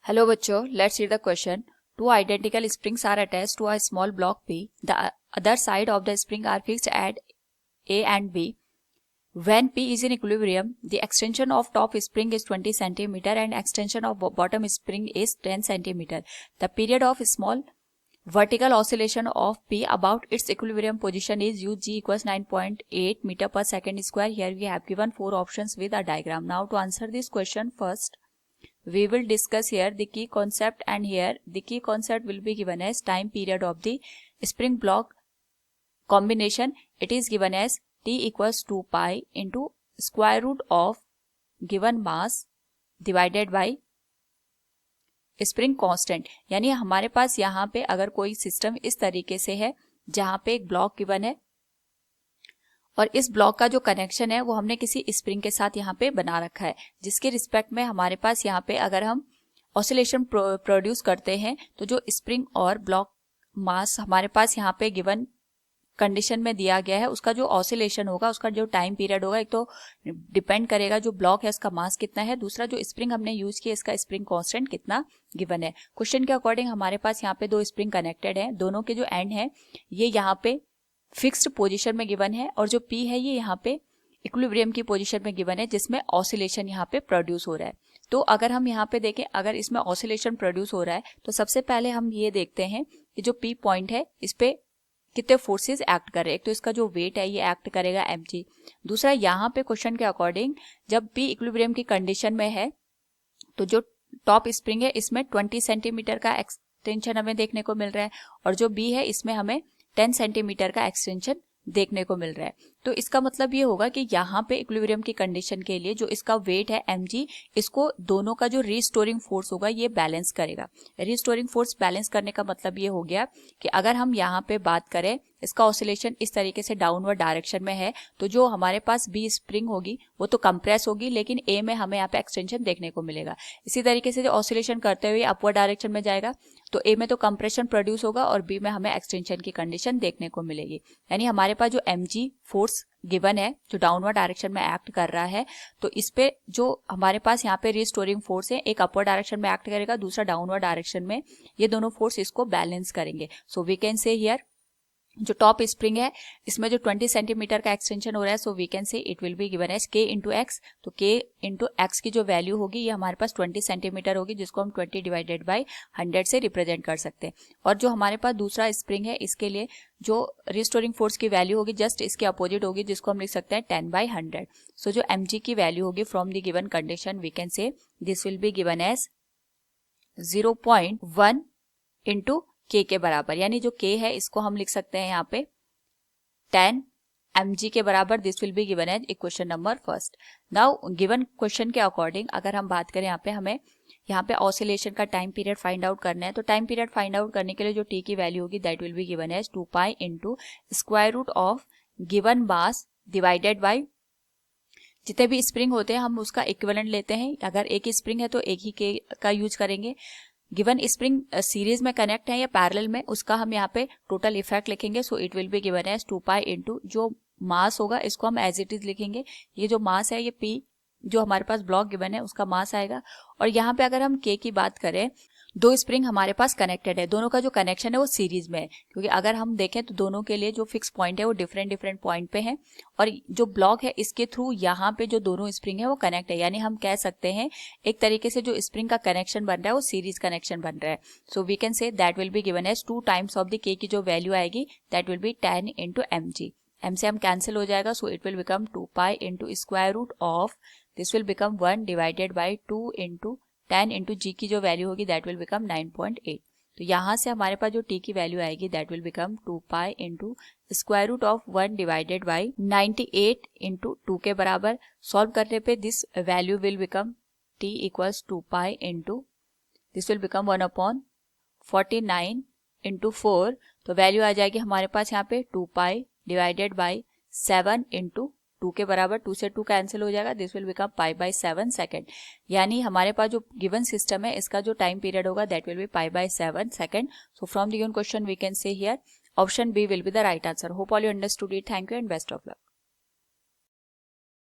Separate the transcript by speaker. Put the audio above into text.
Speaker 1: Hello बच्चों, let's read the question. Two identical springs are attached to a small block P. The other side of the spring are fixed at A and B. When P is in equilibrium, the extension of top spring is 20 cm and extension of bottom spring is 10 cm. The period of small vertical oscillation of P about its equilibrium position is UG equals 9.8 meter per second square. Here we have given 4 options with a diagram. Now to answer this question, first we will discuss here the key concept, and here the key concept will be given as time period of the spring block combination. It is given as T equals 2 pi into square root of given mass divided by spring constant. यानी हमारे पास यहाँ पे अगर कोई system इस तरीके से है जहाँ पे एक ब्लॉक गिवन है और इस ब्लॉक का जो कनेक्शन है वो हमने किसी स्प्रिंग के साथ यहाँ पे बना रखा है, जिसके रिस्पेक्ट में हमारे पास यहाँ पे अगर हम ऑसिलेशन प्रोड्यूस करते हैं तो जो स्प्रिंग और ब्लॉक मास हमारे पास यहाँ पे गिवन कंडीशन में दिया गया है उसका जो ऑसिलेशन होगा, उसका जो टाइम पीरियड होगा, एक तो डिपेंड करेगा जो ब्लॉक है उसका मास कितना है, दूसरा जो स्प्रिंग हमने यूज किया इसका स्प्रिंग कांस्टेंट कितना गिवन है. क्वेश्चन के अकॉर्डिंग हमारे पास यहाँ पे 2 स्प्रिंग कनेक्टेड है, दोनों के जो एंड है ये यहाँ पे फिक्स्ड पोजीशन में गिवन है और जो P है ये यहाँ पे इक्विलिब्रियम की पोजीशन में गिवन है जिसमें ऑसिलेशन यहाँ पे प्रोड्यूस हो रहा है. तो अगर हम यहाँ पे देखें, अगर इसमें ऑसिलेशन प्रोड्यूस हो रहा है तो सबसे पहले हम ये देखते हैं कि जो P पॉइंट है इस पे कितने फोर्सेस एक्ट कर रहे हैं. एक तो इसका जो वेट है ये एक्ट करेगा mg. दूसरा यहाँ पे क्वेश्चन के अकॉर्डिंग जब P इक्विलिब्रियम की कंडीशन में है तो जो टॉप स्प्रिंग है इसमें 20 सेंटीमीटर का एक्सटेंशन हमें देखने को मिल रहा है और जो B है इसमें हमें 10 सेंटीमीटर का एक्सटेंशन देखने को मिल रहा है. तो इसका मतलब ये होगा कि यहाँ पे इक्विलिब्रियम की कंडीशन के लिए जो इसका वेट है mg, इसको दोनों का जो रिस्टोरिंग फोर्स होगा ये बैलेंस करेगा. रिस्टोरिंग फोर्स बैलेंस करने का मतलब ये हो गया कि अगर हम यहाँ पे बात करें इसका ऑसिलेशन इस तरीके से डाउनवर्ड डायरेक्शन में है तो जो हमारे पास बी स्प्रिंग होगी वो तो कंप्रेस होगी, लेकिन ए में हमें यहाँ पे एक्सटेंशन देखने को मिलेगा. इसी तरीके से जो ऑसिलेशन करते हुए अपवर्ड डायरेक्शन में जाएगा तो ए में तो कंप्रेशन प्रोड्यूस होगा और बी में हमें एक्सटेंशन की कंडीशन देखने को मिलेगी. यानी हमारे पास जो mg फोर्स गिवन है जो डाउनवर्ड डायरेक्शन में एक्ट कर रहा है तो इस पे जो हमारे पास यहाँ पे रिस्टोरिंग फोर्स है एक अपवर्ड डायरेक्शन में एक्ट करेगा, दूसरा डाउनवर्ड डायरेक्शन में, ये दोनों फोर्स इसको बैलेंस करेंगे. So we can say here जो टॉप स्प्रिंग है इसमें जो 20 सेंटीमीटर का एक्सटेंशन हो रहा है, so we can say it will be given as k into x. तो k इंटू एक्स की जो वैल्यू होगी ये हमारे पास 20 सेंटीमीटर होगी जिसको हम 20 डिवाइडेड बाई 100 से रिप्रेजेंट कर सकते हैं. और जो हमारे पास दूसरा स्प्रिंग है इसके लिए जो रिस्टोरिंग फोर्स की वैल्यू होगी जस्ट इसके अपोजिट होगी जिसको हम लिख सकते हैं 10/100. सो जो mg की वैल्यू होगी from the given condition we can say this will be given as 0.1 into k के बराबर. यानी जो k है इसको हम लिख सकते हैं यहाँ पे 10 mg के बराबर. This will be given as equation number first. Now given question के अकॉर्डिंग अगर हम बात करें हमें यहाँ पे ऑसिलेशन का टाइम पीरियड फाइंड आउट करना है तो टाइम पीरियड फाइंड आउट करने के लिए जो t की वैल्यू होगी that will be given as 2 pi into square root of given mass divided by जितने भी स्प्रिंग होते हैं हम उसका इक्विवेलेंट लेते हैं. अगर एक ही स्प्रिंग है तो एक ही k का यूज करेंगे. गिवन स्प्रिंग सीरीज में कनेक्ट है या पैरेलल में उसका हम यहाँ पे टोटल इफेक्ट लिखेंगे. So it will be given as 2 pi into जो मास होगा इसको हम एज इट इज लिखेंगे. ये जो मास है ये P जो हमारे पास ब्लॉक गिवन है उसका मास आएगा. और यहाँ पे अगर हम K की बात करें 2 स्प्रिंग हमारे पास कनेक्टेड है, दोनों का जो कनेक्शन है वो सीरीज में है, क्योंकि अगर हम देखें तो दोनों के लिए जो फिक्स पॉइंट है वो डिफरेंट पॉइंट पे है और जो ब्लॉक है इसके थ्रू यहाँ पे जो दोनों स्प्रिंग है वो कनेक्ट है. यानी हम कह सकते हैं एक तरीके से जो स्प्रिंग का कनेक्शन बन रहा है वो सीरीज कनेक्शन बन रहा है. So we can say that will be given as 2 times of the k की जो वैल्यू आएगी that will be 10 into mg. m से हम कैंसिल हो जाएगा. So it will become 2 pi into square root of this will become 1 divided by 2 into 10 into g की जो value होगी दैट विल बिकम 9.8. तो यहाँ से हमारे पास जो t की वैल्यू आएगी that will become 2 pi into square root of 1 divided by 98 into 2 के बराबर. सॉल्व करने पे this value will become t equals 2 pi into this will become 1/49 into 4. तो वैल्यू आ जाएगी हमारे पास यहाँ पे 2 पाई डिवाइडेड बाई 7 इंटू 2 के बराबर. 2 से 2 कैंसिल हो जाएगा. This will become π/7 second. यानी हमारे पास जो गिवन सिस्टम है इसका जो टाइम पीरियड होगा that will be π/7 second. So from the given question we can say here option B will be the right answer. Hope all you understood it. Thank you and best of luck.